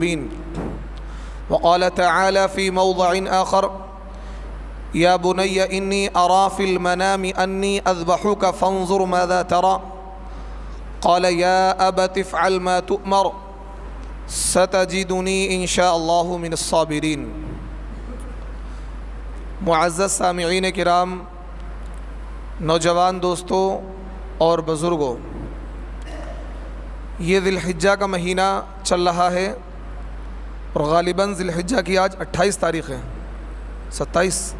مبين. وقال تعالى في موضع آخر: يا بني إني أرى في المنام أني أذبحك فانظر ماذا ترى قال يا أبت افعل ما تؤمر ستجدني إن شاء الله من الصابرين. معزز سامعین کرام، نوجوان دوستوں اور بزرگوں، یہ ذی الحجہ کا مہینہ چل رہا ہے اور غالباً ذی الحجہ کی آج 28 تاریخ ہے. 27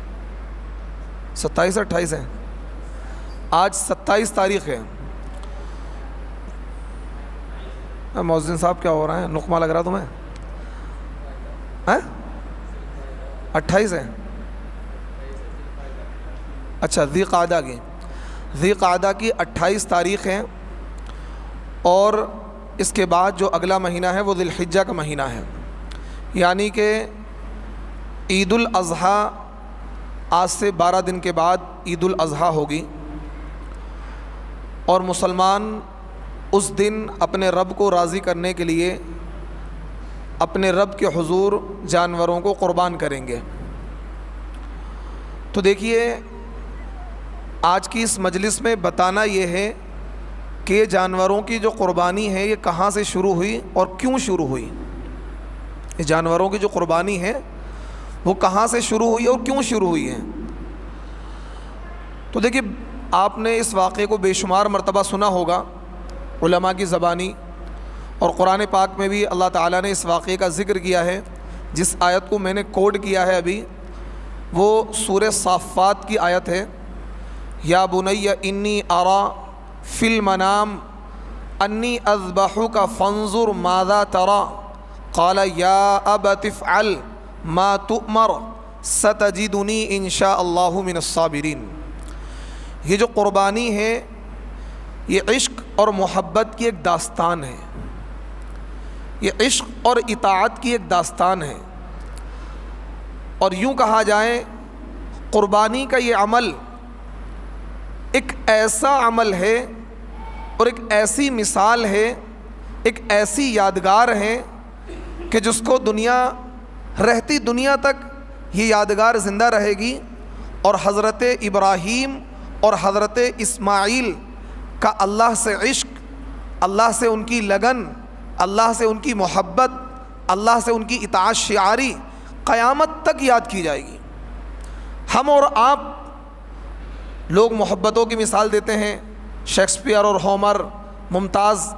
28 ہے. آج 27 تاریخ ہے. مؤذن صاحب کیا ہو رہا ہے؟ نقمہ لگ رہا تمہیں؟ 28 ہے. اچھا، ذی قعدہ کی 28 تاریخ ہے، اور اس کے بعد جو اگلا مہینہ ہے وہ ذی الحجہ کا مہینہ ہے. یعنی کہ عید الاضحیٰ آج سے 12 دن کے بعد عید الاضحیٰ ہوگی، اور مسلمان اس دن اپنے رب کو راضی کرنے کے لیے اپنے رب کے حضور جانوروں کو قربان کریں گے. تو دیکھیے، آج کی اس مجلس میں بتانا یہ ہے کہ جانوروں کی جو قربانی ہے یہ کہاں سے شروع ہوئی اور کیوں شروع ہوئی. یہ جانوروں کی جو قربانی ہے وہ کہاں سے شروع ہوئی اور کیوں شروع ہوئی ہے. تو دیکھیے، آپ نے اس واقعے کو بے شمار مرتبہ سنا ہوگا علماء کی زبانی، اور قرآن پاک میں بھی اللہ تعالیٰ نے اس واقعے کا ذکر کیا ہے. جس آیت کو میں نے کوٹ کیا ہے ابھی، وہ سورہ صافات کی آیت ہے: یا بنی انی ارا فی المنام انی اذبحک فانظر ماذا تری قال یا ابت افعل ما تؤمر ستجدنی ان شاء اللہ من الصابرین. یہ جو قربانی ہے یہ عشق اور محبت کی ایک داستان ہے. یہ عشق اور اطاعت کی ایک داستان ہے. اور یوں کہا جائے، قربانی کا یہ عمل ایک ایسا عمل ہے اور ایک ایسی مثال ہے، ایک ایسی یادگار ہے کہ جس کو رہتی دنیا تک یہ یادگار زندہ رہے گی. اور حضرت ابراہیم اور حضرت اسماعیل کا اللہ سے عشق، اللہ سے ان کی لگن، اللہ سے ان کی محبت، اللہ سے ان کی اطاعت شعاری قیامت تک یاد کی جائے گی. ہم اور آپ لوگ محبتوں کی مثال دیتے ہیں، شیکسپیئر اور ہومر، ممتاز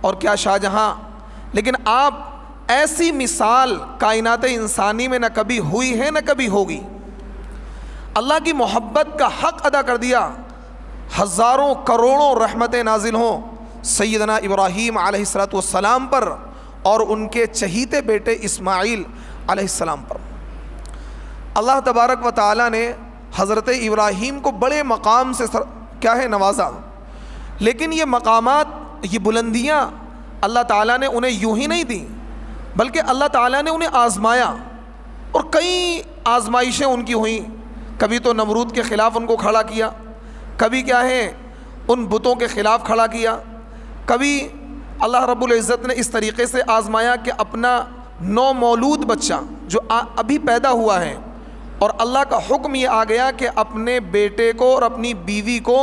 اور کیا شاہ جہاں، لیکن آپ ایسی مثال کائنات انسانی میں نہ کبھی ہوئی ہے نہ کبھی ہوگی. اللہ کی محبت کا حق ادا کر دیا. ہزاروں کروڑوں رحمتیں نازل ہوں سیدنا ابراہیم علیہ السلام پر اور ان کے چہیتے بیٹے اسماعیل علیہ السلام پر. اللہ تبارک و تعالیٰ نے حضرت ابراہیم کو بڑے مقام سے نوازا. لیکن یہ مقامات، یہ بلندیاں اللہ تعالیٰ نے انہیں یوں ہی نہیں دیں، بلکہ اللہ تعالیٰ نے انہیں آزمایا، اور کئی آزمائشیں ان کی ہوئیں. کبھی تو نمرود کے خلاف ان کو کھڑا کیا، کبھی ان بتوں کے خلاف کھڑا کیا، کبھی اللہ رب العزت نے اس طریقے سے آزمایا کہ اپنا نو مولود بچہ جو ابھی پیدا ہوا ہے، اور اللہ کا حکم یہ آ گیا کہ اپنے بیٹے کو اور اپنی بیوی کو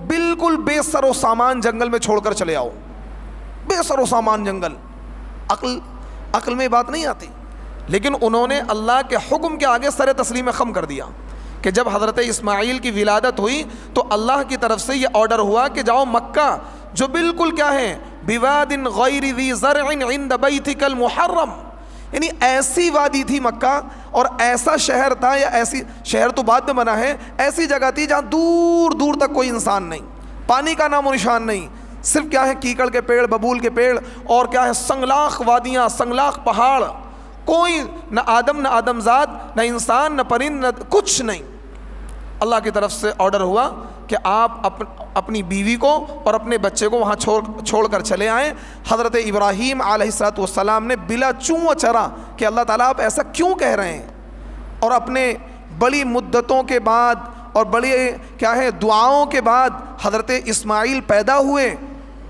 بالکل بے سر و سامان جنگل میں چھوڑ کر چلے آؤ. بے سر و سامان جنگل، عقل میں بات نہیں آتی. لیکن انہوں نے اللہ کے حکم کے آگے سر تسلیم خم کر دیا کہ جب حضرت اسماعیل کی ولادت ہوئی تو اللہ کی طرف سے یہ آرڈر ہوا کہ جاؤ مکہ، جو بالکل بواد غیر ذی زرع عند بیتک المحرم، یعنی ایسی وادی تھی مکہ، اور ایسا شہر تھا، یا ایسی شہر تو بعد میں بنا ہے، ایسی جگہ تھی جہاں دور دور تک کوئی انسان نہیں، پانی کا نام و نشان نہیں، صرف کیکڑ کے پیڑ، ببول کے پیڑ، اور سنگلاخ وادیاں، سنگلاخ پہاڑ، کوئی نہ آدم نہ آدمزاد، نہ انسان نہ پرند، نہ کچھ نہیں. اللہ کی طرف سے آرڈر ہوا کہ آپ اپنی بیوی کو اور اپنے بچے کو وہاں چھوڑ کر چلے آئیں. حضرت ابراہیم علیہ السلام نے بلا چوں و چرا کہ اللہ تعالیٰ آپ ایسا کیوں کہہ رہے ہیں، اور اپنے بڑی مدتوں کے بعد اور بڑی دعاؤں کے بعد حضرت اسماعیل پیدا ہوئے.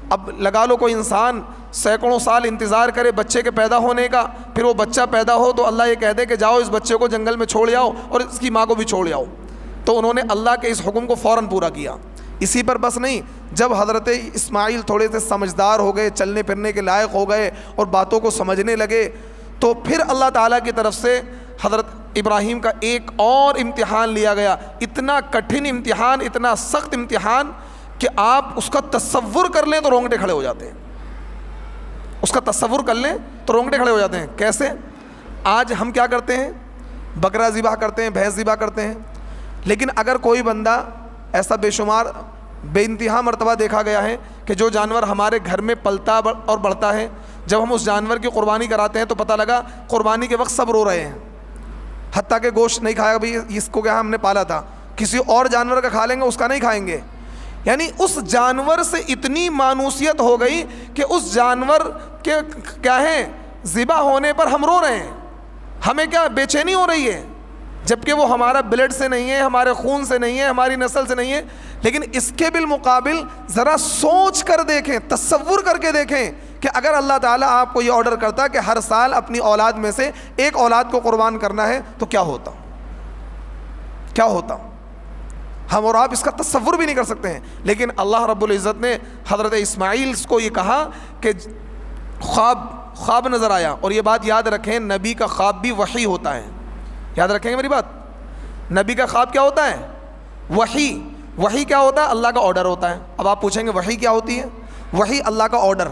اب لگا لو کوئی انسان سینکڑوں سال انتظار کرے بچے کے پیدا ہونے کا، پھر وہ بچہ پیدا ہو تو اللہ یہ کہہ دے کہ جاؤ اس بچے کو جنگل میں چھوڑ آؤ اور اس کی ماں کو بھی چھوڑ آؤ، تو انہوں نے اللہ کے اس حکم کو فوراً پورا کیا۔ اسی پر بس نہیں، جب حضرت اسماعیل تھوڑے سے سمجھدار ہو گئے، چلنے پھرنے کے لائق ہو گئے اور باتوں کو سمجھنے لگے، تو پھر اللہ تعالیٰ کی طرف سے حضرت ابراہیم کا ایک اور امتحان لیا گیا، اتنا کٹھن امتحان، اتنا سخت امتحان کہ آپ اس کا تصور کر لیں تو رونگٹے کھڑے ہو جاتے ہیں۔ اس کا تصور کر لیں تو رونگٹے کھڑے ہو جاتے ہیں۔ کیسے؟ آج ہم کیا کرتے ہیں؟ بکرا ذبح کرتے ہیں، بھینس ذبح کرتے ہیں، لیکن اگر کوئی بندہ ایسا بے شمار بے انتہا مرتبہ دیکھا گیا ہے کہ جو جانور ہمارے گھر میں پلتا اور بڑھتا ہے، جب ہم اس جانور کی قربانی کراتے ہیں تو پتہ لگا قربانی کے وقت سب رو رہے ہیں، حتیٰ کہ گوشت نہیں کھایا، بھائی اس کو کیا ہم نے پالا تھا، کسی اور جانور کا کھا لیں گے، اس کا نہیں کھائیں گے۔ یعنی اس جانور سے اتنی مانوسیت ہو گئی کہ اس جانور کے کیا ہے ذبح ہونے پر ہم رو رہے ہیں، ہمیں کیا بے چینی ہو رہی ہے، جبکہ وہ ہمارا بلڈ سے نہیں ہے، ہمارے خون سے نہیں ہے، ہماری نسل سے نہیں ہے۔ لیکن اس کے بالمقابل ذرا سوچ کر دیکھیں، تصور کر کے دیکھیں کہ اگر اللہ تعالیٰ آپ کو یہ آرڈر کرتا کہ ہر سال اپنی اولاد میں سے ایک اولاد کو قربان کرنا ہے تو کیا ہوتا، کیا ہوتا؟ ہم اور آپ اس کا تصور بھی نہیں کر سکتے ہیں۔ لیکن اللہ رب العزت نے حضرت اسماعیل کو یہ کہا کہ خواب نظر آیا، اور یہ بات یاد رکھیں نبی کا خواب بھی وحی ہوتا ہے، یاد رکھیں گے میری بات، نبی کا خواب کیا ہوتا ہے؟ وحی کیا ہوتا ہے؟ اللہ کا آرڈر ہوتا ہے۔ اب آپ پوچھیں گے وحی کیا ہوتی ہے؟ وحی اللہ کا آرڈر۔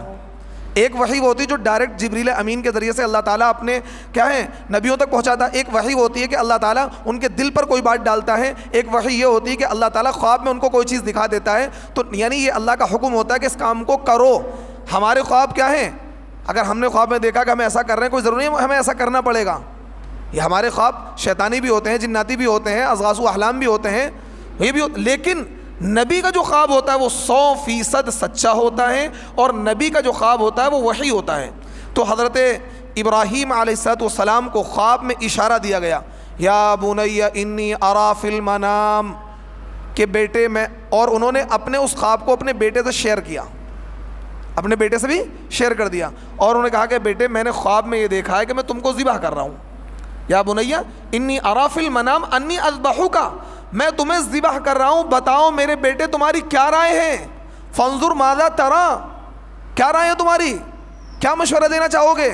ایک وحی وہ ہوتی ہے جو ڈائریکٹ جبریل امین کے ذریعے سے اللہ تعالیٰ اپنے کیا ہے نبیوں تک پہنچاتا ہے۔ ایک وحی ہوتی ہے کہ اللہ تعالیٰ ان کے دل پر کوئی بات ڈالتا ہے۔ ایک وحی یہ ہوتی ہے کہ اللہ تعالیٰ خواب میں ان کو کوئی چیز دکھا دیتا ہے، تو یعنی یہ اللہ کا حکم ہوتا ہے کہ اس کام کو کرو۔ ہمارے خواب کیا ہیں؟ اگر ہم نے خواب میں دیکھا کہ ہم ایسا کر رہے ہیں، کوئی ضروری نہیں ہمیں ایسا کرنا پڑے گا۔ یہ ہمارے خواب شیطانی بھی ہوتے ہیں، جناتی بھی ہوتے ہیں، اضغاث و احلام بھی ہوتے ہیں، یہ بھی لیکن نبی کا جو خواب ہوتا ہے وہ 100% سچا ہوتا ہے، اور نبی کا جو خواب ہوتا ہے وہ وحی ہوتا ہے۔ تو حضرت ابراہیم علیہ السلام کو خواب میں اشارہ دیا گیا، یا بنی انی ارا فی المنام، کہ بیٹے میں، اور انہوں نے اپنے اس خواب کو اپنے بیٹے سے شیئر کیا، اپنے بیٹے سے بھی شیئر کر دیا، اور انہوں نے کہا کہ بیٹے میں نے خواب میں یہ دیکھا ہے کہ میں تم کو ذبح کر رہا ہوں، یا بنی انی ارا فی المنام انی اذبحک، میں تمہیں ذبح کر رہا ہوں، بتاؤ میرے بیٹے تمہاری کیا رائے ہے؟ فانظر ماذا ترى، کیا رائے ہے تمہاری، کیا مشورہ دینا چاہو گے؟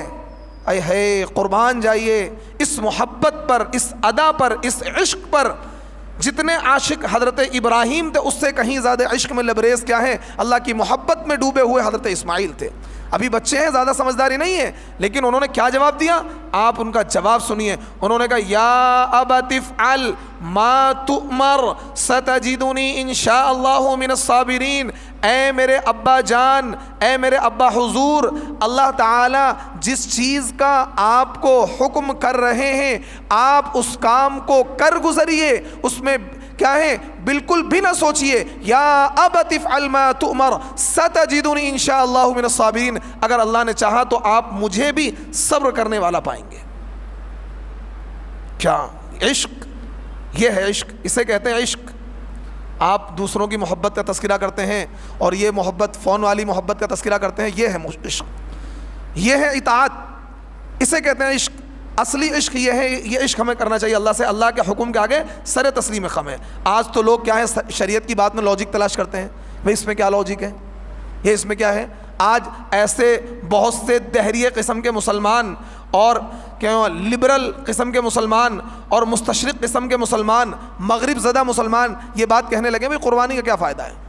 اے ہے قربان جائیے اس محبت پر، اس ادا پر، اس عشق پر۔ جتنے عاشق حضرت ابراہیم تھے اس سے کہیں زیادہ عشق میں لبریز کیا ہے؟ اللہ کی محبت میں ڈوبے ہوئے حضرت اسماعیل تھے۔ ابھی بچے ہیں، زیادہ سمجھداری نہیں ہے، لیکن انہوں نے کیا جواب دیا؟ آپ ان کا جواب سنیے۔ انہوں نے کہا یا ابت افعل ما تؤمر ستجدنی ان شاء اللہ من الصابرین، اے میرے ابا جان، اے میرے ابا حضور، اللہ تعالیٰ جس چیز کا آپ کو حکم کر رہے ہیں آپ اس کام کو کر گزریے، اس میں کیا ہے بالکل بھی نہ سوچئے۔ یا ابت افعل ما تؤمر ستجدنی ان شاء اللہ من الصابرین، اگر اللہ نے چاہا تو آپ مجھے بھی صبر کرنے والا پائیں گے۔ کیا عشق، یہ ہے عشق، اسے کہتے ہیں عشق۔ آپ دوسروں کی محبت کا تذکرہ کرتے ہیں اور یہ محبت فون والی محبت کا تذکرہ کرتے ہیں، یہ ہے عشق، یہ ہے اطاعت، اسے کہتے ہیں عشق۔ اصلی عشق یہ ہے، یہ عشق ہمیں کرنا چاہیے اللہ سے، اللہ کے حکم کے آگے سر تسلیم خم ہے۔ آج تو لوگ کیا ہے شریعت کی بات میں لاجک تلاش کرتے ہیں، بھئی اس میں کیا لاجک ہے، یہ اس میں کیا ہے۔ آج ایسے بہت سے دہریے قسم کے مسلمان اور لبرل قسم کے مسلمان اور مستشرق قسم کے مسلمان، مغرب زدہ مسلمان یہ بات کہنے لگے بھئی قربانی کا کیا فائدہ ہے۔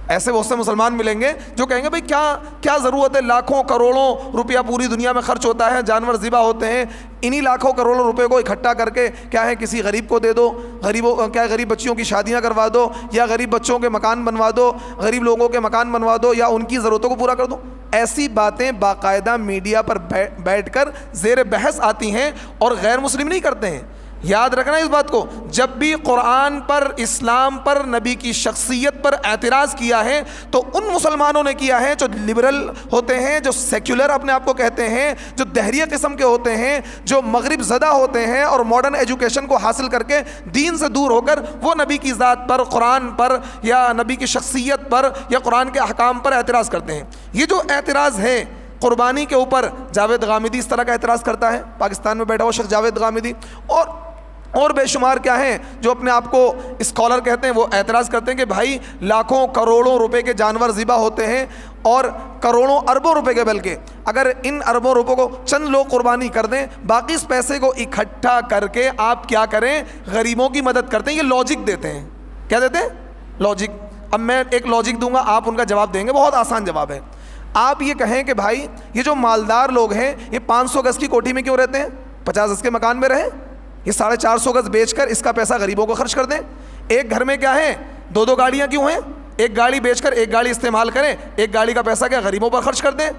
ایسے بہت سے مسلمان ملیں گے جو کہیں گے بھئی کیا ضرورت ہے، لاکھوں کروڑوں روپیہ پوری دنیا میں خرچ ہوتا ہے، جانور ذبح ہوتے ہیں، انہی لاکھوں کروڑوں روپے کو اکٹھا کر کے کیا ہے کسی غریب کو دے دو، غریب بچیوں کی شادیاں کروا دو، یا غریب بچوں کے مکان بنوا دو، غریب لوگوں کے مکان بنوا دو، یا ان کی ضرورتوں کو پورا کر دو۔ ایسی باتیں باقاعدہ میڈیا پر بیٹھ کر زیر بحث آتی ہیں اور غیر مسلم نہیں کرتے ہیں۔ یاد رکھنا اس بات کو، جب بھی قرآن پر، اسلام پر، نبی کی شخصیت پر اعتراض کیا ہے تو ان مسلمانوں نے کیا ہے جو لبرل ہوتے ہیں، جو سیکولر اپنے آپ کو کہتے ہیں، جو دہریہ قسم کے ہوتے ہیں، جو مغرب زدہ ہوتے ہیں اور ماڈرن ایجوکیشن کو حاصل کر کے دین سے دور ہو کر وہ نبی کی ذات پر، قرآن پر یا نبی کی شخصیت پر یا قرآن کے احکام پر اعتراض کرتے ہیں۔ یہ جو اعتراض ہے قربانی کے اوپر، جاوید غامدی اس طرح کا اعتراض کرتا ہے، پاکستان میں بیٹھا ہوا شخص جاوید غامدی، اور بے شمار کیا ہیں جو اپنے آپ کو اسکالر کہتے ہیں، وہ اعتراض کرتے ہیں کہ بھائی لاکھوں کروڑوں روپے کے جانور ذبح ہوتے ہیں، اور کروڑوں اربوں روپے کے، بلکہ اگر ان اربوں روپوں کو چند لوگ قربانی کر دیں، باقی اس پیسے کو اکٹھا کر کے آپ کیا کریں، غریبوں کی مدد کرتے ہیں۔ یہ لاجک دیتے ہیں، کیا دیتے ہیں؟ لاجک۔ اب میں ایک لاجک دوں گا، آپ ان کا جواب دیں گے، بہت آسان جواب ہے۔ آپ یہ کہیں کہ بھائی یہ جو مالدار لوگ ہیں یہ 500 گز کی کوٹھی میں کیوں رہتے ہیں؟ 50 گز کے مکان میں رہیں، یہ 450 گز بیچ کر اس کا پیسہ غریبوں کو خرچ کر دیں۔ ایک گھر میں کیا ہے، 2 گاڑیاں کیوں ہیں؟ ایک گاڑی بیچ کر ایک گاڑی استعمال کریں، ایک گاڑی کا پیسہ کیا غریبوں پر خرچ کر دیں۔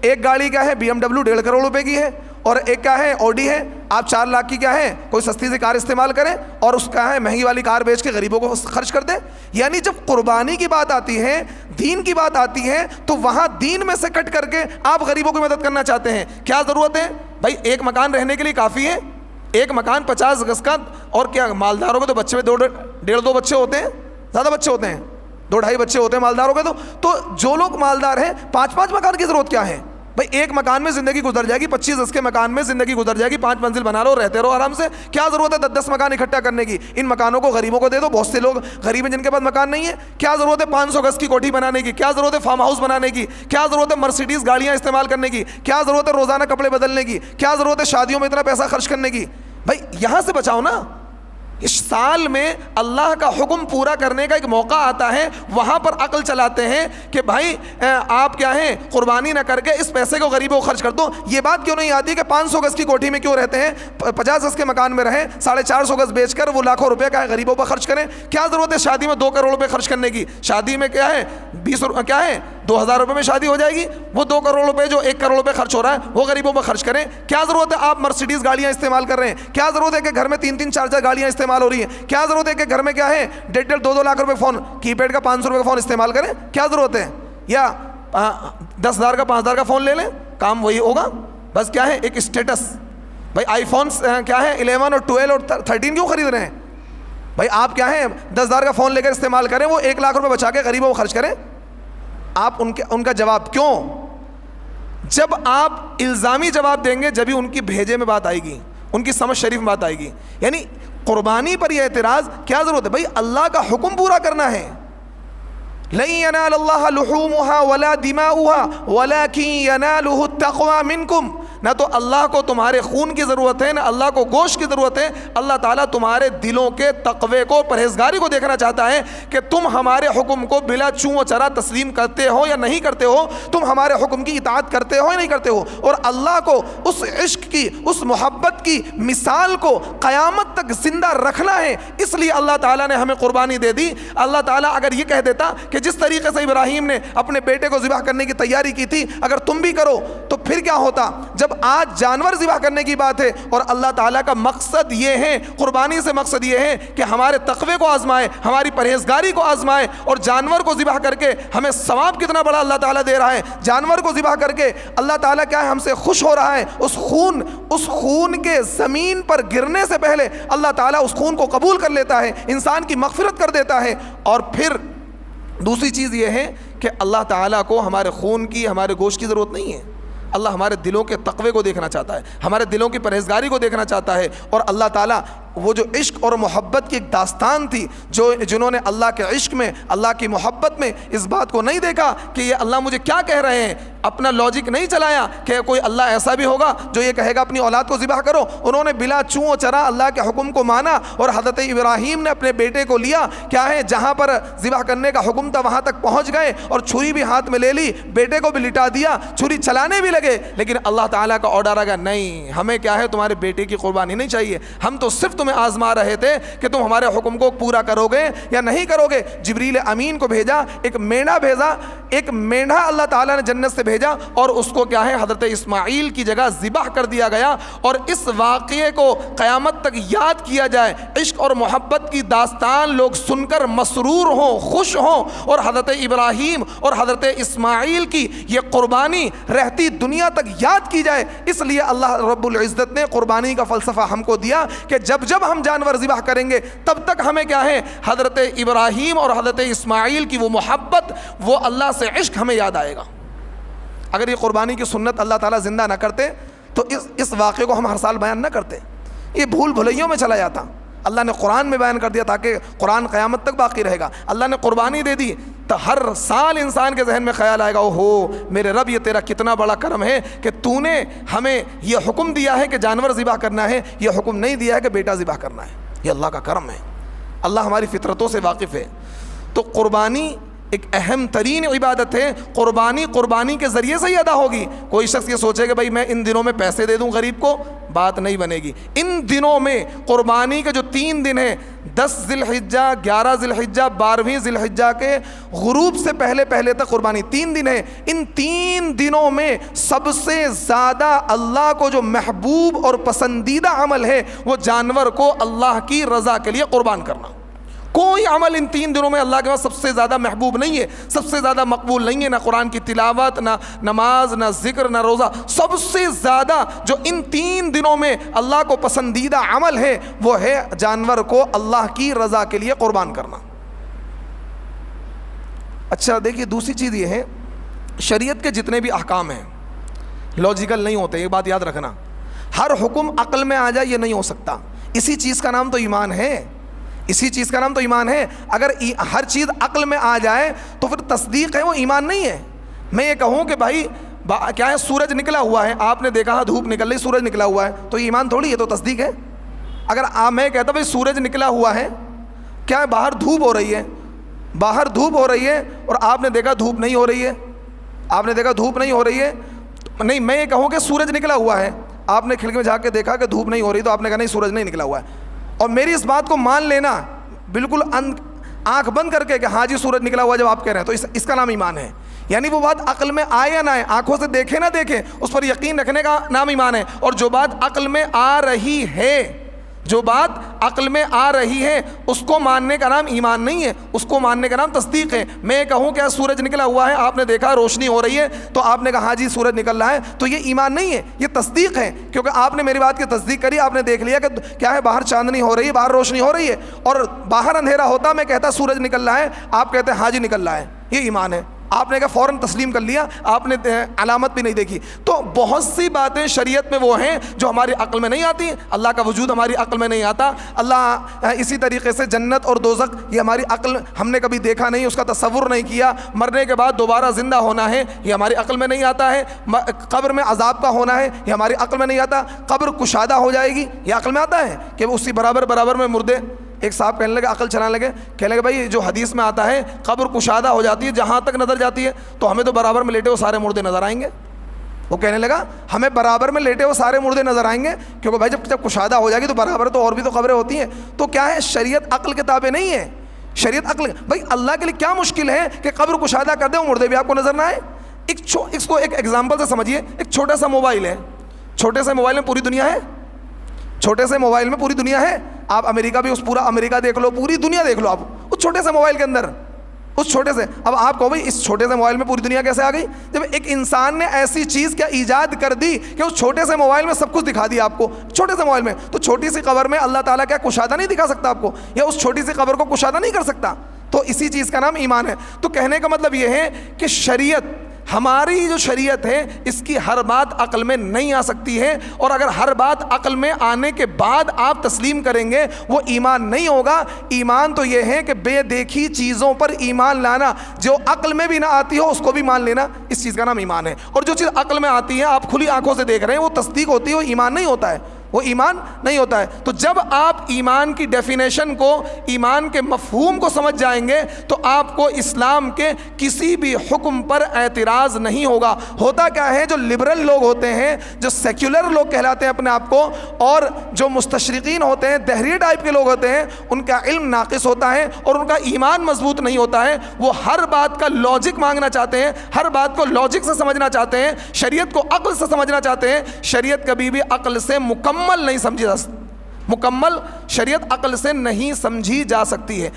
ایک گاڑی کیا ہے، BMW 1.5 کروڑ روپے کی ہے، اور ایک کیا ہے، اوڈی ہے، آپ 4 لاکھ کی کیا ہے کوئی سستی سی کار استعمال کریں اور اس کا ہے مہنگی والی کار بیچ کے غریبوں کو خرچ کر دیں۔ یعنی جب قربانی کی بات آتی ہے، دین کی بات آتی ہے، تو وہاں دین میں سے کٹ کر کے آپ غریبوں کی مدد کرنا چاہتے ہیں۔ کیا ضرورت ہے بھائی؟ ایک مکان رہنے کے لیے کافی ہے، ایک مکان 50 گز کا، اور کیا مالداروں کے تو بچے 1.5-2 بچے ہوتے ہیں، زیادہ بچے ہوتے ہیں، 2-2.5 بچے ہوتے ہیں مالداروں کے، تو جو لوگ مالدار ہیں 5-5 مکان کی ضرورت کیا ہے بھائی؟ ایک مکان میں زندگی گزر جائے گی، 25 گز کے مکان میں زندگی گزر جائے گی، 5 منزل بنا لو، رہتے رہو آرام سے، کیا ضرورت ہے 10 مکان اکٹھا کرنے کی؟ ان مکانوں کو غریبوں کو دے دو، بہت سے لوگ غریب ہیں جن کے پاس مکان نہیں ہے۔ کیا ضرورت ہے 500 گز کی کوٹھی بنانے کی؟ کیا ضرورت ہے فارم ہاؤس بنانے کی؟ کیا ضرورت ہے مرسیڈیز گاڑیاں استعمال کرنے کی؟ کیا ضرورت ہے روزانہ کپڑے بدلنے کی؟ کیا ضرورت ہے شادیوں میں اتنا پیسہ خرچ کرنے کی؟ بھائی یہاں سے بچاؤ نا۔ اس سال میں اللہ کا حکم پورا کرنے کا ایک موقع آتا ہے، وہاں پر عقل چلاتے ہیں کہ بھائی آپ کیا ہیں قربانی نہ کر کے اس پیسے کو غریبوں کو خرچ کر دو۔ یہ بات کیوں نہیں آتی کہ 500 گز کی کوٹھی میں کیوں رہتے ہیں، 50 گز کے مکان میں رہیں، 450 گز بیچ کر وہ لاکھوں روپے کا ہے غریبوں پر خرچ کریں؟ کیا ضرورت ہے شادی میں 2 کروڑ روپے خرچ کرنے کی؟ شادی میں کیا ہے 2000 روپے میں شادی ہو جائے گی، وہ 2 کروڑ روپے جو 1 کروڑ روپے خرچ ہو رہا ہے وہ غریبوں پر خرچ کریں۔ کیا ضرورت ہے آپ مرسیڈیز گاڑیاں استعمال کر رہے ہیں؟ کیا ضرورت ہے کہ گھر میں 3-3 4-4 گاڑیاں استعمال ہو رہی ہیں؟ کیا ضرورت ہے کہ گھر میں کیا ہے 1.5-2 لاکھ روپے فون، کی پیڈ کا 500 روپے کا فون استعمال کریں؟ کیا ضرورت ہے؟ یا 10,000 کا 5,000 کا فون لے لیں، کام وہی ہوگا، بس کیا ہے ایک اسٹیٹس۔ بھائی آئی فون کیا ہے 11 اور 12 اور 13 کیوں خرید رہے ہیں بھائی؟ آپ کیا ہے 10,000 کا فون لے کر استعمال کریں، وہ 1 لاکھ روپے بچا کے غریبوں کو خرچ کریں۔ آپ ان کا جواب کیوں؟ جب آپ الزامی جواب دیں گے جبھی ان کی بھیجے میں بات آئے گی، ان کی سمجھ شریف میں بات آئے گی۔ یعنی قربانی پر یہ اعتراض، کیا ضرورت ہے بھائی؟ اللہ کا حکم پورا کرنا ہے۔ لن ينال الله لحومها ولا دماؤها ولكن يناله التقوى منكم۔ نہ تو اللہ کو تمہارے خون کی ضرورت ہے، نہ اللہ کو گوشت کی ضرورت ہے، اللہ تعالیٰ تمہارے دلوں کے تقوی کو، پرہیزگاری کو دیکھنا چاہتا ہے کہ تم ہمارے حکم کو بلا چوں و چرا تسلیم کرتے ہو یا نہیں کرتے ہو، تم ہمارے حکم کی اطاعت کرتے ہو یا نہیں کرتے ہو۔ اور اللہ کو اس عشق کی، اس محبت کی مثال کو قیامت تک زندہ رکھنا ہے، اس لیے اللہ تعالیٰ نے ہمیں قربانی دے دی۔ اللہ تعالیٰ اگر یہ کہہ دیتا کہ جس طریقے سے ابراہیم نے اپنے بیٹے کو ذبح کرنے کی تیاری کی تھی اگر تم بھی کرو تو پھر کیا ہوتا؟ جب آج جانور ذبح کرنے کی بات ہے اور اللہ تعالیٰ کا مقصد یہ ہے، قربانی سے مقصد یہ ہے کہ ہمارے تقوی کو آزمائے، ہماری پرہیزگاری کو آزمائے، اور جانور کو ذبح کر کے ہمیں ثواب کتنا بڑا اللہ تعالیٰ دے رہا ہے۔ جانور کو ذبح کر کے اللہ تعالیٰ کیا ہے ہم سے خوش ہو رہا ہے۔ اس خون کے زمین پر گرنے سے پہلے اللہ تعالیٰ اس خون کو قبول کر لیتا ہے، انسان کی مغفرت کر دیتا ہے۔ اور پھر دوسری چیز یہ ہے کہ اللہ تعالیٰ کو ہمارے خون کی، ہمارے گوشت کی ضرورت نہیں ہے۔ اللہ ہمارے دلوں کے تقوی کو دیکھنا چاہتا ہے، ہمارے دلوں کی پرہیزگاری کو دیکھنا چاہتا ہے۔ اور اللہ تعالیٰ وہ جو عشق اور محبت کی ایک داستان تھی، جنہوں نے اللہ کے عشق میں، اللہ کی محبت میں اس بات کو نہیں دیکھا کہ یہ اللہ مجھے کیا کہہ رہے ہیں، اپنا لاجک نہیں چلایا کہ کوئی اللہ ایسا بھی ہوگا جو یہ کہے گا اپنی اولاد کو ذبح کرو۔ انہوں نے بلا چوں و چرا اللہ کے حکم کو مانا، اور حضرت ابراہیم نے اپنے بیٹے کو لیا، کیا ہے جہاں پر ذبح کرنے کا حکم تھا وہاں تک پہنچ گئے، اور چھری بھی ہاتھ میں لے لی، بیٹے کو بھی لٹا دیا، چھری چلانے بھی لگے۔ لیکن اللہ تعالیٰ کا آرڈر آ گیا، نہیں، ہمیں کیا ہے تمہارے بیٹے کی قربانی نہیں چاہیے، ہم تو صرف تمہیں تمہیں آزما رہے تھے کہ تم ہمارے حکم کو پورا کرو گے یا نہیں کرو گے. جبریل امین کو بھیجا, ایک مینڈھا بھیجا, ایک مینڈھا اللہ تعالیٰ نے جنت سے بھیجا اور اس کو کیا ہے حضرت اسماعیل کی جگہ ذبح کر دیا گیا. اور اس واقعے کو قیامت تک یاد کیا جائے, عشق اور محبت کی داستان لوگ سن کر مسرور ہوں, خوش ہوں, اور حضرت ابراہیم اور حضرت اسماعیل کی یہ قربانی رہتی دنیا تک یاد کی جائے. اس لیے اللہ رب العزت نے قربانی کا فلسفہ ہم کو دیا کہ جب جب ہم جانور ذبح کریں گے تب تک ہمیں کیا ہے حضرت ابراہیم اور حضرت اسماعیل کی وہ محبت, وہ اللہ سے عشق ہمیں یاد آئے گا. اگر یہ قربانی کی سنت اللہ تعالیٰ زندہ نہ کرتے تو اس واقعے کو ہم ہر سال بیان نہ کرتے, یہ بھول بھلیوں میں چلا جاتا. اللہ نے قرآن میں بیان کر دیا تاکہ قرآن قیامت تک باقی رہے گا. اللہ نے قربانی دے دی تو ہر سال انسان کے ذہن میں خیال آئے گا, اوہو میرے رب یہ تیرا کتنا بڑا کرم ہے کہ تو نے ہمیں یہ حکم دیا ہے کہ جانور ذبح کرنا ہے, یہ حکم نہیں دیا ہے کہ بیٹا ذبح کرنا ہے. یہ اللہ کا کرم ہے, اللہ ہماری فطرتوں سے واقف ہے. تو قربانی ایک اہم ترین عبادت ہے. قربانی کے ذریعے سے ہی ادا ہوگی. کوئی شخص یہ سوچے کہ بھائی میں ان دنوں میں پیسے دے دوں غریب کو, بات نہیں بنے گی. ان دنوں میں قربانی کے جو 3 دن ہیں, 10 ذی الحجہ, 11 ذی الحجہ, 12ویں ذی الحجہ کے غروب سے پہلے تک قربانی 3 دن ہے. ان 3 دنوں میں سب سے زیادہ اللہ کو جو محبوب اور پسندیدہ عمل ہے وہ جانور کو اللہ کی رضا کے لیے قربان کرنا. کوئی عمل ان 3 دنوں میں اللہ کے پاس سب سے زیادہ محبوب نہیں ہے, سب سے زیادہ مقبول نہیں ہے. نہ قرآن کی تلاوت, نہ نماز, نہ ذکر, نہ روزہ. سب سے زیادہ جو ان 3 دنوں میں اللہ کو پسندیدہ عمل ہے وہ ہے جانور کو اللہ کی رضا کے لیے قربان کرنا. اچھا دیکھیے, دوسری چیز یہ ہے, شریعت کے جتنے بھی احکام ہیں لاجیکل نہیں ہوتے, یہ بات یاد رکھنا. ہر حکم عقل میں آ جائے یہ نہیں ہو سکتا. اسی چیز کا نام تو ایمان ہے, اسی چیز کا نام تو ایمان ہے. اگر ہر چیز عقل میں آ جائے تو پھر تصدیق ہے, وہ ایمان نہیں ہے. میں یہ کہوں کہ بھائی کیا ہے, سورج نکلا ہوا ہے, آپ نے دیکھا دھوپ نکل رہی, سورج نکلا ہوا ہے, تو یہ ایمان تھوڑی ہے, تو تصدیق ہے. اگر میں کہتا بھائی سورج نکلا ہوا ہے, کیا ہے باہر دھوپ ہو رہی ہے, باہر دھوپ ہو رہی ہے اور آپ نے دیکھا دھوپ نہیں ہو رہی ہے, آپ نے دیکھا دھوپ نہیں ہو رہی ہے, نہیں میں یہ کہوں کہ سورج نکلا ہوا ہے, آپ نے کھڑکی میں جا کے دیکھا کہ دھوپ نہیں ہو رہی, تو آپ نے کہا نہیں سورج نہیں نکلا ہوا ہے, اور میری اس بات کو مان لینا بالکل آنکھ بند کر کے کہ ہاں جی سورج نکلا ہوا جب آپ کہہ رہے ہیں, تو اس کا نام ایمان ہے. یعنی وہ بات عقل میں آئے یا نہ آئے, آنکھوں سے دیکھے نہ دیکھے, اس پر یقین رکھنے کا نام ایمان ہے. اور جو بات عقل میں آ رہی ہے, جو بات عقل میں آ رہی ہے اس کو ماننے کا نام ایمان نہیں ہے, اس کو ماننے کا نام تصدیق ہے. میں کہوں کہ سورج نکلا ہوا ہے, آپ نے دیکھا روشنی ہو رہی ہے, تو آپ نے کہا ہاں جی سورج نکل رہا ہے, تو یہ ایمان نہیں ہے, یہ تصدیق ہے. کیونکہ آپ نے میری بات کی تصدیق کری, آپ نے دیکھ لیا کہ کیا ہے باہر چاندنی ہو رہی ہے, باہر روشنی ہو رہی ہے, اور باہر اندھیرا ہوتا میں کہتا سورج نکل رہا ہے, آپ کہتے ہیں ہاں جی نکل رہا ہے, یہ ایمان ہے. آپ نے کہا فوراً تسلیم کر لیا, آپ نے علامت بھی نہیں دیکھی. تو بہت سی باتیں شریعت میں وہ ہیں جو ہماری عقل میں نہیں آتی. اللہ کا وجود ہماری عقل میں نہیں آتا. اللہ اسی طریقے سے جنت اور دوزخ یہ ہماری عقل, ہم نے کبھی دیکھا نہیں, اس کا تصور نہیں کیا. مرنے کے بعد دوبارہ زندہ ہونا ہے یہ ہماری عقل میں نہیں آتا ہے. قبر میں عذاب کا ہونا ہے یہ ہماری عقل میں نہیں آتا. قبر کشادہ ہو جائے گی یہ عقل میں آتا ہے کہ اسی برابر میں مردے. ایک صاحب کہنے لگے, عقل چلانے لگے, کہنے لگے بھائی جو حدیث میں آتا ہے قبر کشادہ ہو جاتی ہے جہاں تک نظر جاتی ہے, تو ہمیں تو برابر میں لیٹے وہ سارے مردے نظر آئیں گے. وہ کہنے لگا ہمیں برابر میں لیٹے وہ سارے مردے نظر آئیں گے, کیونکہ بھائی جب کشادہ ہو جائے گی تو برابر تو اور بھی تو قبریں ہوتی ہیں. تو کیا ہے, شریعت عقل کے تابع نہیں ہے. شریعت عقل, بھائی اللہ کے لیے کیا مشکل ہے کہ قبر کشادہ کر دیں وہ مردے بھی آپ کو نظر نہ آئے. اس کو ایک ایگزامپل سے سمجھیے. ایک چھوٹا سا موبائل ہے, چھوٹے سے موبائل میں پوری دنیا ہے, چھوٹے سے موبائل میں پوری دنیا ہے. آپ امریکہ بھی, اس پورا امریکہ دیکھ لو, پوری دنیا دیکھ لو آپ اس چھوٹے سے موبائل کے اندر, اس چھوٹے سے. اب آپ کہو بھائی اس چھوٹے سے موبائل میں پوری دنیا کیسے آ گئی؟ جب ایک انسان نے ایسی چیز کیا ایجاد کر دی کہ اس چھوٹے سے موبائل میں سب کچھ دکھا دیا آپ کو, چھوٹے سے موبائل میں. تو چھوٹی سی قبر میں اللہ تعالیٰ کیا کشادہ نہیں دکھا سکتا آپ کو, یا اس چھوٹی سی قبر کو کشادہ نہیں کر سکتا؟ تو اسی چیز کا نام ایمان ہے. تو کہنے کا مطلب یہ ہے کہ شریعت, ہماری جو شریعت ہے اس کی ہر بات عقل میں نہیں آ سکتی ہے, اور اگر ہر بات عقل میں آنے کے بعد آپ تسلیم کریں گے وہ ایمان نہیں ہوگا. ایمان تو یہ ہے کہ بے دیکھی چیزوں پر ایمان لانا, جو عقل میں بھی نہ آتی ہو اس کو بھی مان لینا, اس چیز کا نام ایمان ہے. اور جو چیز عقل میں آتی ہے آپ کھلی آنکھوں سے دیکھ رہے ہیں وہ تصدیق ہوتی ہے, وہ ایمان نہیں ہوتا ہے, وہ ایمان نہیں ہوتا ہے. تو جب آپ ایمان کی ڈیفینیشن کو، ایمان کے مفہوم کو سمجھ جائیں گے تو آپ کو اسلام کے کسی بھی حکم پر اعتراض نہیں ہوگا۔ ہوتا کیا ہے، جو لبرل لوگ ہوتے ہیں، جو سیکولر لوگ کہلاتے ہیں اپنے آپ کو، اور جو مستشرقین ہوتے ہیں، دہریے ٹائپ کے لوگ ہوتے ہیں، ان کا علم ناقص ہوتا ہے اور ان کا ایمان مضبوط نہیں ہوتا ہے۔ وہ ہر بات کا لاجک مانگنا چاہتے ہیں، ہر بات کو لاجک سے سمجھنا چاہتے ہیں، شریعت کو عقل سے سمجھنا چاہتے ہیں۔ شریعت کبھی بھی عقل سے مکمل نہیں سمجھی جا سکتی، مکمل شریعت عقل سے نہیں سمجھی جا سکتی ہے۔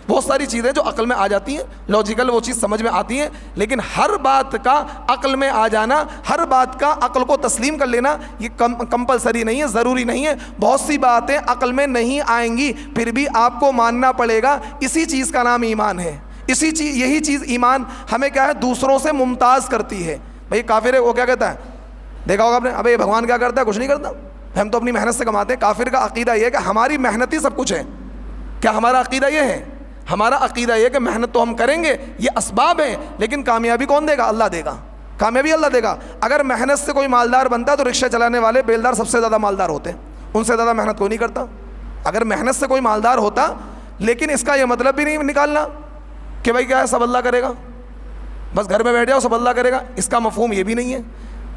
بہت ساری چیزیں جو عقل میں آ جاتی ہیں، لاجیکل وہ چیز سمجھ میں آتی ہیں، لیکن ہر بات کا عقل میں آ جانا، ہر بات کا عقل کو تسلیم کر لینا، یہ کمپلسری نہیں ہے، ضروری نہیں ہے۔ بہت سی باتیں عقل میں نہیں آئیں گی، پھر بھی آپ کو ماننا پڑے گا۔ اسی چیز کا نام ایمان ہے، یہی چیز ایمان ہمیں کیا ہے، دوسروں سے ممتاز کرتی ہے۔ بھائی کافر ہے، وہ کیا کہتا ہے، دیکھا ہوگا آپ نے، ابے بھگوان کیا کرتا ہے، کچھ نہیں کرتا، ہم تو اپنی محنت سے کماتے ہیں۔ کافر کا عقیدہ یہ ہے کہ ہماری محنت ہی سب کچھ ہے۔ کیا ہمارا عقیدہ یہ ہے؟ ہمارا عقیدہ یہ کہ محنت تو ہم کریں گے، یہ اسباب ہیں، لیکن کامیابی کون دے گا؟ اللہ دے گا، کامیابی اللہ دے گا۔ اگر محنت سے کوئی مالدار بنتا ہے تو رکشہ چلانے والے بیلدار سب سے زیادہ مالدار ہوتے ہیں، ان سے زیادہ محنت کوئی نہیں کرتا۔ اگر محنت سے کوئی مالدار ہوتا، لیکن اس کا یہ مطلب بھی نہیں نکالنا کہ بھائی کیا ہے، سب اللہ کرے گا، بس گھر میں بیٹھ جاؤ سب اللہ کرے گا، اس کا مفہوم یہ بھی نہیں ہے۔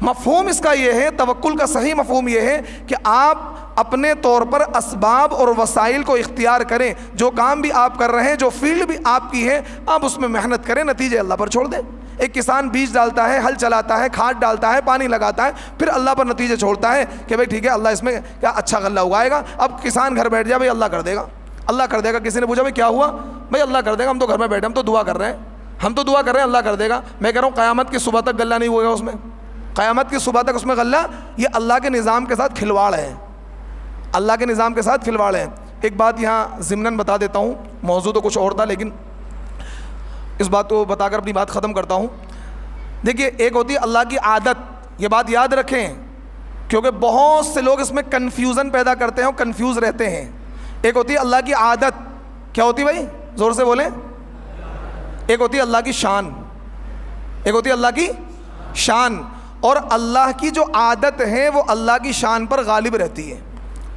مفہوم اس کا یہ ہے، توکل کا صحیح مفہوم یہ ہے کہ آپ اپنے طور پر اسباب اور وسائل کو اختیار کریں۔ جو کام بھی آپ کر رہے ہیں، جو فیلڈ بھی آپ کی ہے، آپ اس میں محنت کریں، نتیجے اللہ پر چھوڑ دیں۔ ایک کسان بیج ڈالتا ہے، ہل چلاتا ہے، کھاد ڈالتا ہے، پانی لگاتا ہے، پھر اللہ پر نتیجے چھوڑتا ہے کہ بھائی ٹھیک ہے، اللہ اس میں کیا اچھا غلہ اگائے گا۔ اب کسان گھر بیٹھ جائے، بھائی اللہ کر دے گا، اللہ کر دے گا۔ کسی نے پوچھا بھائی کیا ہوا، بھائی اللہ کر دے گا، ہم تو گھر میں بیٹھے، ہم تو دعا کر رہے ہیں، ہم تو دعا کر رہے ہیں، اللہ کر دے گا۔ میں کہہ رہا ہوں قیامت کی صبح تک غلہ نہیں ہوگا اس میں، قیامت کی صبح تک اس میں غلہ، یہ اللہ کے نظام کے ساتھ کھلواڑ ہے، اللہ کے نظام کے ساتھ کھلواڑ ہے۔ ایک بات یہاں ضمناً بتا دیتا ہوں، موضوع تو کچھ اور تھا لیکن اس بات کو بتا کر اپنی بات ختم کرتا ہوں۔ دیکھیے، ایک ہوتی ہے اللہ کی عادت، یہ بات یاد رکھیں کیونکہ بہت سے لوگ اس میں کنفیوژن پیدا کرتے ہیں اور کنفیوز رہتے ہیں۔ ایک ہوتی ہے اللہ کی عادت، کیا ہوتی ہے بھائی، زور سے بولیں۔ ایک ہوتی ہے اللہ کی شان، ایک ہوتی ہے اللہ کی شان، اور اللہ کی جو عادت ہے وہ اللہ کی شان پر غالب رہتی ہے۔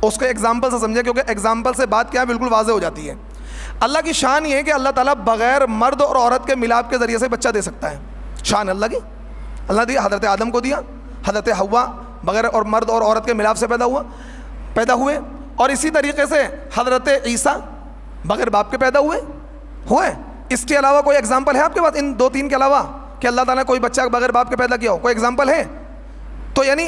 اس کو ایگزامپل سے سمجھیں، کیونکہ ایگزامپل سے بات کیا ہے بالکل واضح ہو جاتی ہے۔ اللہ کی شان یہ ہے کہ اللہ تعالیٰ بغیر مرد اور عورت کے ملاپ کے ذریعے سے بچہ دے سکتا ہے، شان اللہ کی۔ اللہ دیا، حضرت آدم کو دیا، حضرت حوا بغیر اور مرد اور عورت کے ملاپ سے پیدا ہوئے، اور اسی طریقے سے حضرت عیسیٰ بغیر باپ کے پیدا ہوئے۔ اس کے علاوہ کوئی ایگزامپل ہے آپ کے پاس، ان دو تین کے علاوہ، کہ اللہ تعالیٰ نے کوئی بچہ بغیر باپ کے پیدا کیا ہو؟ کوئی ایگزامپل ہے؟ تو یعنی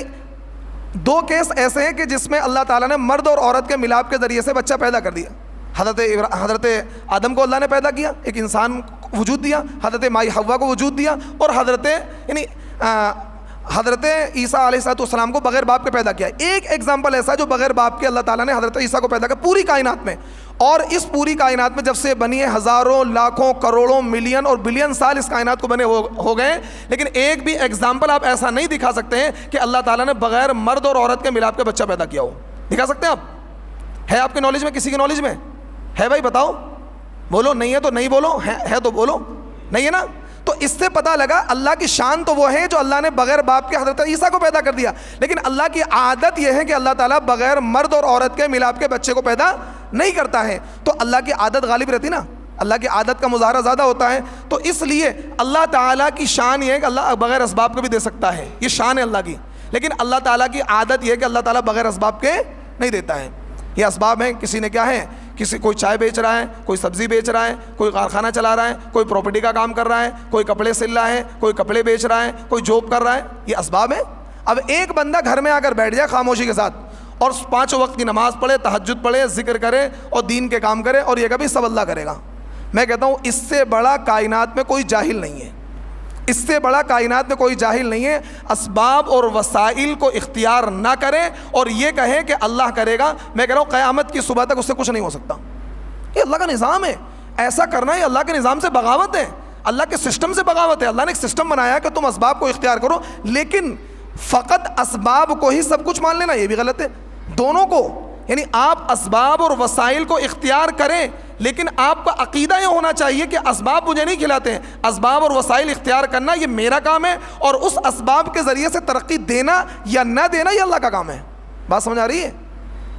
دو کیس ایسے ہیں کہ جس میں اللہ تعالیٰ نے مرد اور عورت کے ملاپ کے ذریعے سے بچہ پیدا کر دیا۔ حضرت آدم کو اللہ نے پیدا کیا، ایک انسان وجود دیا، حضرت مائی حوا کو وجود دیا، اور حضرت عیسیٰ علیہ السلام کو بغیر باپ کے پیدا کیا۔ ایک ایگزامپل ایسا جو بغیر باپ کے اللہ تعالیٰ نے حضرت عیسیٰ کو پیدا کیا پوری کائنات میں، اور اس پوری کائنات میں جب سے بنی ہے، ہزاروں، لاکھوں، کروڑوں، ملین اور بلین سال اس کائنات کو بنے ہو گئے، لیکن ایک بھی ایگزامپل آپ ایسا نہیں دکھا سکتے ہیں کہ اللہ تعالیٰ نے بغیر مرد اور عورت کے ملاپ کے بچہ پیدا کیا ہو۔ دکھا سکتے ہیں آپ؟ ہے آپ کے نالج میں، کسی کے نالج میں ہے؟ بھائی بتاؤ، بولو، نہیں ہے تو نہیں بولو، ہے تو بولو، نہیں ہے نا؟ تو اس سے پتہ لگا اللہ کی شان تو وہ ہے جو اللہ نے بغیر باپ کے حضرت عیسیٰ کو پیدا کر دیا، لیکن اللہ کی عادت یہ ہے کہ اللہ تعالیٰ بغیر مرد اور عورت کے ملاپ کے بچے کو پیدا نہیں کرتا ہے۔ تو اللہ کی عادت غالب رہتی نا، اللہ کی عادت کا مظاہرہ زیادہ ہوتا ہے، تو اس لیے اللہ تعالیٰ کی شان یہ ہے کہ اللہ بغیر اسباب کے بھی دے سکتا ہے، یہ شان ہے اللہ کی، لیکن اللہ تعالیٰ کی عادت یہ ہے کہ اللہ تعالیٰ بغیر اسباب کے نہیں دیتا ہے۔ یہ اسباب ہیں، کسی نے کیا ہے، کوئی چائے بیچ رہا ہے، کوئی سبزی بیچ رہا ہے، کوئی کارخانہ چلا رہا ہے، کوئی پراپرٹی کا کام کر رہا ہے، کوئی کپڑے سل رہا ہے، کوئی کپڑے بیچ رہا ہے، کوئی جاب کر رہا ہے، یہ اسباب ہے۔ اب ایک بندہ گھر میں آ کر بیٹھ جائے خاموشی کے ساتھ اور 5 وقت کی نماز پڑھے، تہجد پڑھے، ذکر کرے اور دین کے کام کرے اور یہ کبھی سب اللہ کرے گا، میں کہتا ہوں اس سے بڑا کائنات میں کوئی جاہل نہیں ہے، اس سے بڑا کائنات میں کوئی جاہل نہیں ہے۔ اسباب اور وسائل کو اختیار نہ کریں اور یہ کہیں کہ اللہ کرے گا، میں کہہ رہا ہوں قیامت کی صبح تک اس سے کچھ نہیں ہو سکتا۔ یہ اللہ کا نظام ہے، ایسا کرنا یہ اللہ کے نظام سے بغاوت ہے، اللہ کے سسٹم سے بغاوت ہے۔ اللہ نے ایک سسٹم بنایا کہ تم اسباب کو اختیار کرو، لیکن فقط اسباب کو ہی سب کچھ مان لینا یہ بھی غلط ہے۔ دونوں کو، یعنی آپ اسباب اور وسائل کو اختیار کریں، لیکن آپ کا عقیدہ یہ ہونا چاہیے کہ اسباب مجھے نہیں کھلاتے ہیں، اسباب اور وسائل اختیار کرنا یہ میرا کام ہے، اور اس اسباب کے ذریعے سے ترقی دینا یا نہ دینا یہ اللہ کا کام ہے۔ بات سمجھ آ رہی ہے؟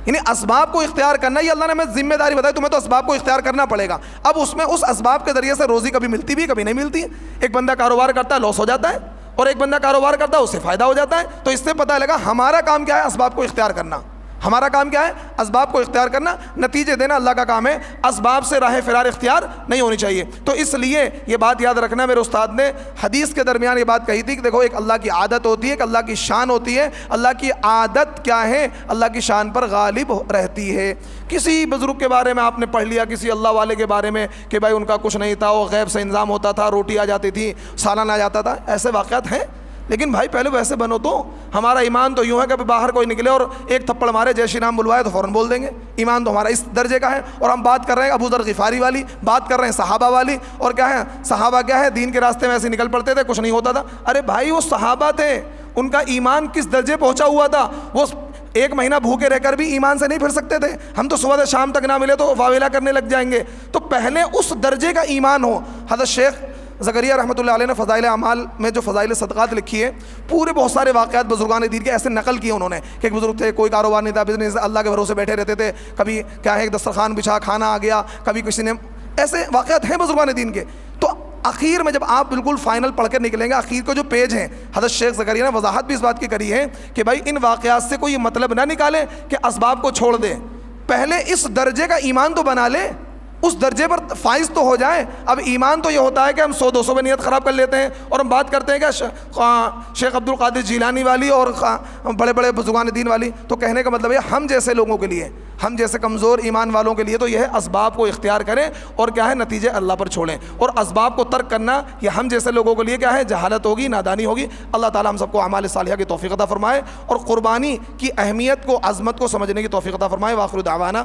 یعنی اسباب کو اختیار کرنا، یہ اللہ نے ہمیں ذمہ داری بتائی، تمہیں تو اسباب کو اختیار کرنا پڑے گا۔ اب اس میں اس اسباب کے ذریعے سے روزی کبھی ملتی بھی کبھی نہیں ملتی ہے۔ ایک بندہ کاروبار کرتا ہے لاس ہو جاتا ہے، اور ایک بندہ کاروبار کرتا ہے اس سے فائدہ ہو جاتا ہے۔ تو اس سے پتہ لگا ہمارا کام کیا ہے، اسباب کو اختیار کرنا۔ ہمارا کام کیا ہے، اسباب کو اختیار کرنا، نتیجے دینا اللہ کا کام ہے، اسباب سے راہ فرار اختیار نہیں ہونی چاہیے۔ تو اس لیے یہ بات یاد رکھنا، میرے استاد نے حدیث کے درمیان یہ بات کہی تھی کہ دیکھو ایک اللہ کی عادت ہوتی ہے، ایک اللہ کی شان ہوتی ہے۔ اللہ کی عادت کیا ہے، اللہ کی شان پر غالب رہتی ہے۔ کسی بزرگ کے بارے میں آپ نے پڑھ لیا، کسی اللہ والے کے بارے میں کہ بھائی ان کا کچھ نہیں تھا، وہ غیب سے انتظام ہوتا تھا، روٹی آ جاتی تھی، سالن آ جاتا تھا، ایسے واقعات ہیں۔ لیکن بھائی پہلے ویسے بنو تو۔ ہمارا ایمان تو یوں ہے کہ باہر کوئی نکلے اور ایک تھپڑ مارے جے شری رام بلوائے تو فوراً بول دیں گے۔ ایمان تو ہمارا اس درجے کا ہے۔ اور ہم بات کر رہے ہیں ابو ذر غفاری والی، بات کر رہے ہیں صحابہ والی، اور کیا ہے صحابہ کیا ہے، دین کے راستے میں ایسے نکل پڑتے تھے، کچھ نہیں ہوتا تھا۔ ارے بھائی وہ صحابہ تھے، ان کا ایمان کس درجے پہنچا ہوا تھا، وہ ایک مہینہ بھوکے رہ کر بھی ایمان سے نہیں پھر سکتے تھے۔ ہم تو صبح سے شام تک نہ ملے تو واویلا کرنے لگ جائیں گے۔ تو پہلے اس درجے کا ایمان ہو۔ حضرت شیخ زکریا رحمۃ اللہ علیہ نے فضائل اعمال میں جو فضائل صدقات لکھی ہے، پورے بہت سارے واقعات بزرگان دین کے ایسے نقل کیے انہوں نے کہ ایک بزرگ تھے، کوئی کاروبار نہیں تھا، بزنس، اللہ کے بھروسے بیٹھے رہتے تھے، کبھی کیا ہے ایک دسترخوان بچھا کھانا آ گیا، کبھی کسی نے، ایسے واقعات ہیں بزرگان دین کے۔ تو اخیر میں جب آپ بالکل فائنل پڑھ کے نکلیں گے، اخیر کو جو پیج ہیں، حضرت شیخ زکریا نے وضاحت بھی اس بات کی کری ہے کہ بھائی ان واقعات سے کوئی یہ مطلب نہ نکالے کہ اسباب کو چھوڑ دیں، پہلے اس درجے کا ایمان تو بنا لے، اس درجے پر فائز تو ہو جائے۔ اب ایمان تو یہ ہوتا ہے کہ ہم 100-200 میں نیت خراب کر لیتے ہیں، اور ہم بات کرتے ہیں کہ شیخ عبد القادر جیلانی والی اور بڑے بڑے بزرگان دین والی۔ تو کہنے کا مطلب ہے ہم جیسے لوگوں کے لیے، ہم جیسے کمزور ایمان والوں کے لیے تو یہ ہے اسباب کو اختیار کریں اور کیا ہے نتیجے اللہ پر چھوڑیں، اور اسباب کو ترک کرنا یہ ہم جیسے لوگوں کے لیے کیا ہے جہالت ہوگی، نادانی ہوگی۔ اللہ تعالیٰ ہم سب کو اعمال صالحہ کی توفیق عطا فرمائے، اور قربانی کی اہمیت کو، عظمت کو سمجھنے کی توفیق عطا فرمائے۔ وآخر دعوانا